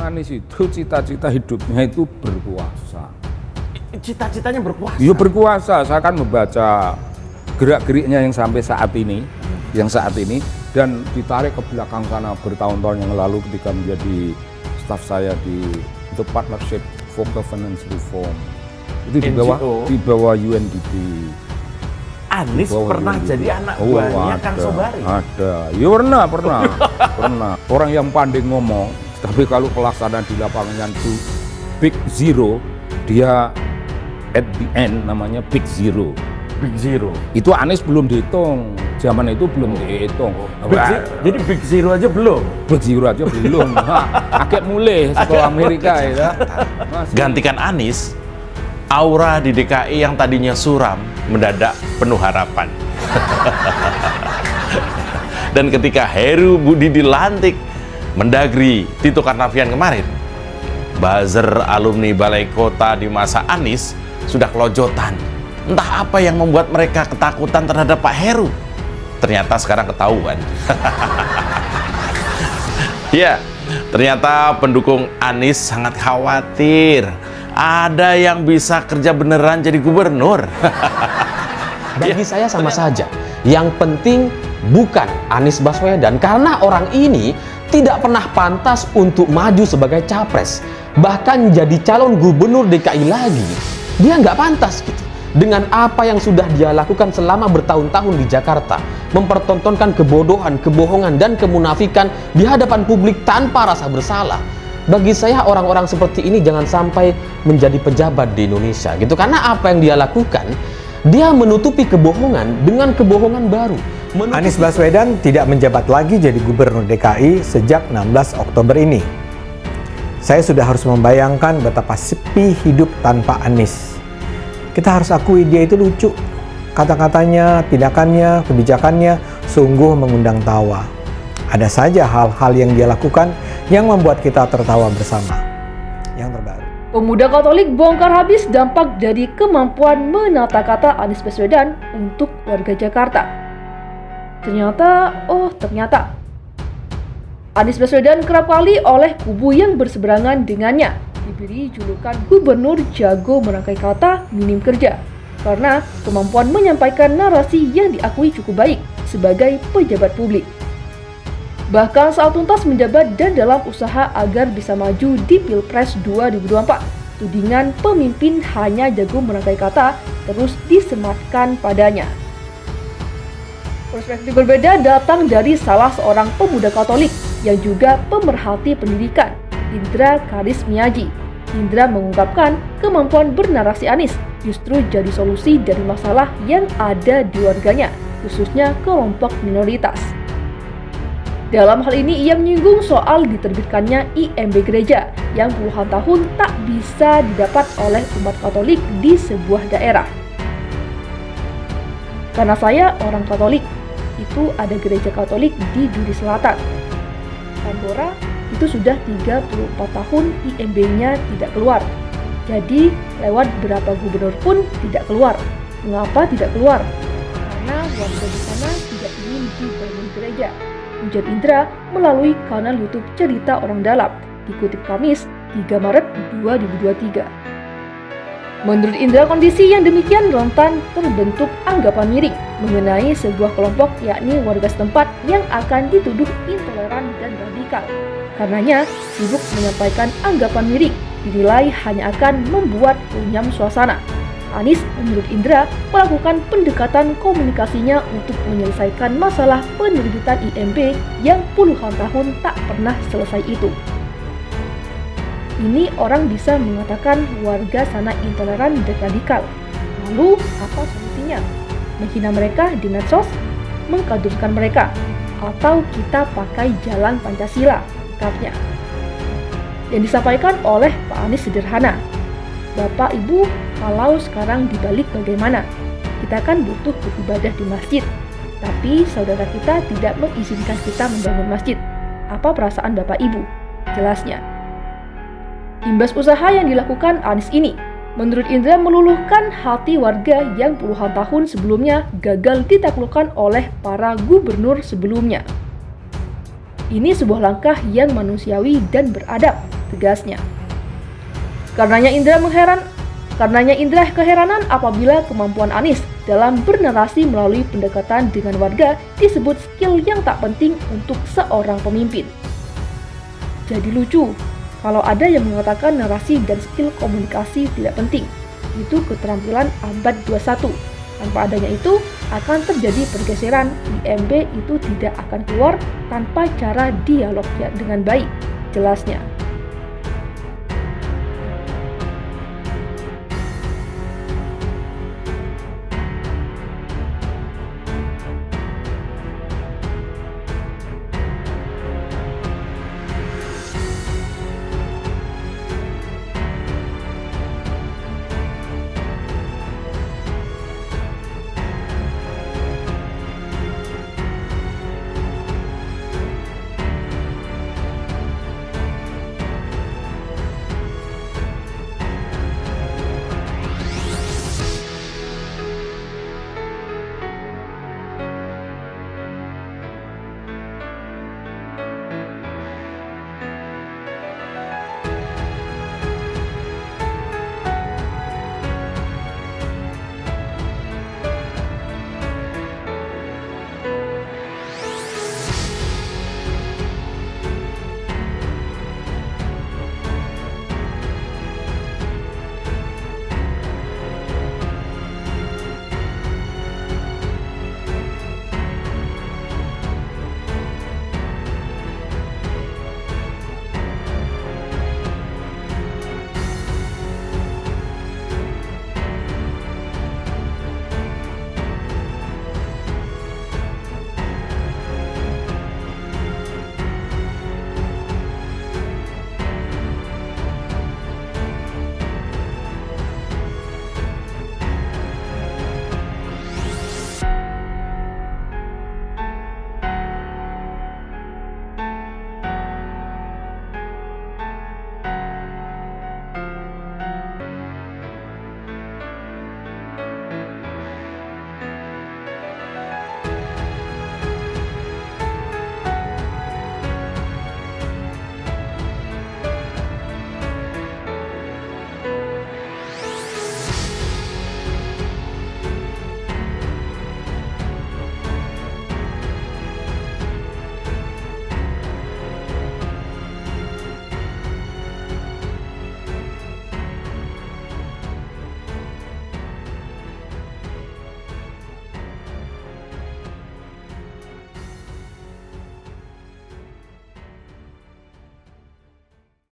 Anies itu cita-cita hidupnya itu berkuasa. Cita-citanya berkuasa? Iya berkuasa, saya kan membaca gerak-geriknya yang sampai saat ini, dan ditarik ke belakang sana bertahun-tahun yang lalu ketika menjadi staf saya di The Partnership for Governance Reform. Itu di bawah UNDP. Anies pernah jadi anak buahnya Kang Sobari? Ada, ya pernah. Orang yang pandai ngomong, tapi kalau pelaksanaan di lapangan itu big zero, dia at the end namanya big zero. Big zero? Itu Anies belum dihitung, zaman itu belum dihitung. Jadi big zero aja belum? Big zero aja belum, agak mulai setelah Amerika ya. Gantikan Anies, aura di DKI yang tadinya suram mendadak penuh harapan. Dan ketika Heru Budi dilantik Mendagri Tito Karnavian kemarin, buzzer alumni Balai Kota di masa Anies sudah kelojotan. Entah apa yang membuat mereka ketakutan terhadap Pak Heru. Ternyata sekarang ketahuan. Ya, ternyata pendukung Anies sangat khawatir ada yang bisa kerja beneran jadi gubernur. Bagi saya sama saja. Yang penting bukan Anies Baswedan, karena orang ini tidak pernah pantas untuk maju sebagai capres. Bahkan jadi calon gubernur DKI lagi, dia nggak pantas gitu. Dengan apa yang sudah dia lakukan selama bertahun-tahun di Jakarta, mempertontonkan kebodohan, kebohongan, dan kemunafikan di hadapan publik tanpa rasa bersalah. Bagi saya orang-orang seperti ini jangan sampai menjadi pejabat di Indonesia gitu, karena apa yang dia lakukan, dia menutupi kebohongan dengan kebohongan baru. Anies Baswedan tidak menjabat lagi jadi gubernur DKI sejak 16 Oktober ini. Saya sudah harus membayangkan betapa sepi hidup tanpa Anies. Kita harus akui dia itu lucu. Kata-katanya, tindakannya, kebijakannya sungguh mengundang tawa. Ada saja hal-hal yang dia lakukan yang membuat kita tertawa bersama. Yang terbaru, pemuda Katolik bongkar habis dampak dari kemampuan menata kata Anies Baswedan untuk warga Jakarta. Ternyata Anies Baswedan kerap kali oleh kubu yang berseberangan dengannya diberi julukan gubernur jago merangkai kata minim kerja, karena kemampuan menyampaikan narasi yang diakui cukup baik sebagai pejabat publik. Bahkan saat tuntas menjabat dan dalam usaha agar bisa maju di Pilpres 2024, tudingan pemimpin hanya jago merangkai kata terus disematkan padanya. Perspektif berbeda datang dari salah seorang pemuda Katolik yang juga pemerhati pendidikan, Indra Karismiaji. Indra mengungkapkan kemampuan bernarasi Anies justru jadi solusi dari masalah yang ada di warganya, khususnya kelompok minoritas. Dalam hal ini ia menyinggung soal diterbitkannya IMB gereja yang puluhan tahun tak bisa didapat oleh umat Katolik di sebuah daerah. Karena saya orang Katolik, itu ada gereja Katolik di Duri Selatan. Tambora itu sudah 34 tahun IMB-nya tidak keluar. Jadi lewat berapa gubernur pun tidak keluar. Mengapa tidak keluar? Karena warga di sana tidak ingin dibangun gereja, ujar Indra melalui kanal YouTube Cerita Orang Dalam, dikutip Kamis 3 Maret 2023. Menurut Indra, kondisi yang demikian rentan terbentuk anggapan miring mengenai sebuah kelompok, yakni warga setempat yang akan dituduh intoleran dan radikal. Karenanya, sibuk menyampaikan anggapan miring dinilai hanya akan membuat runyam suasana. Anies menurut Indra melakukan pendekatan komunikasinya untuk menyelesaikan masalah penerbitan IMB yang puluhan tahun tak pernah selesai itu. Ini orang bisa mengatakan warga sana intoleran dan radikal. Lalu apa solusinya? Menghina mereka di medsos? Mengkadurkan mereka? Atau kita pakai jalan Pancasila? Katanya. Yang disampaikan oleh Pak Anies sederhana. Bapak Ibu, kalau sekarang dibalik bagaimana? Kita kan butuh beribadah di masjid, tapi saudara kita tidak mengizinkan kita membangun masjid. Apa perasaan Bapak Ibu? Jelasnya. Imbas usaha yang dilakukan Anies ini, menurut Indra meluluhkan hati warga yang puluhan tahun sebelumnya gagal ditaklukkan oleh para gubernur sebelumnya. Ini sebuah langkah yang manusiawi dan beradab, tegasnya. Karenanya indera keheranan apabila kemampuan Anies dalam bernarasi melalui pendekatan dengan warga disebut skill yang tak penting untuk seorang pemimpin. Jadi lucu kalau ada yang mengatakan narasi dan skill komunikasi tidak penting. Itu keterampilan abad 21. Tanpa adanya itu akan terjadi pergeseran. IMB itu tidak akan keluar tanpa cara dialog dengan baik, jelasnya.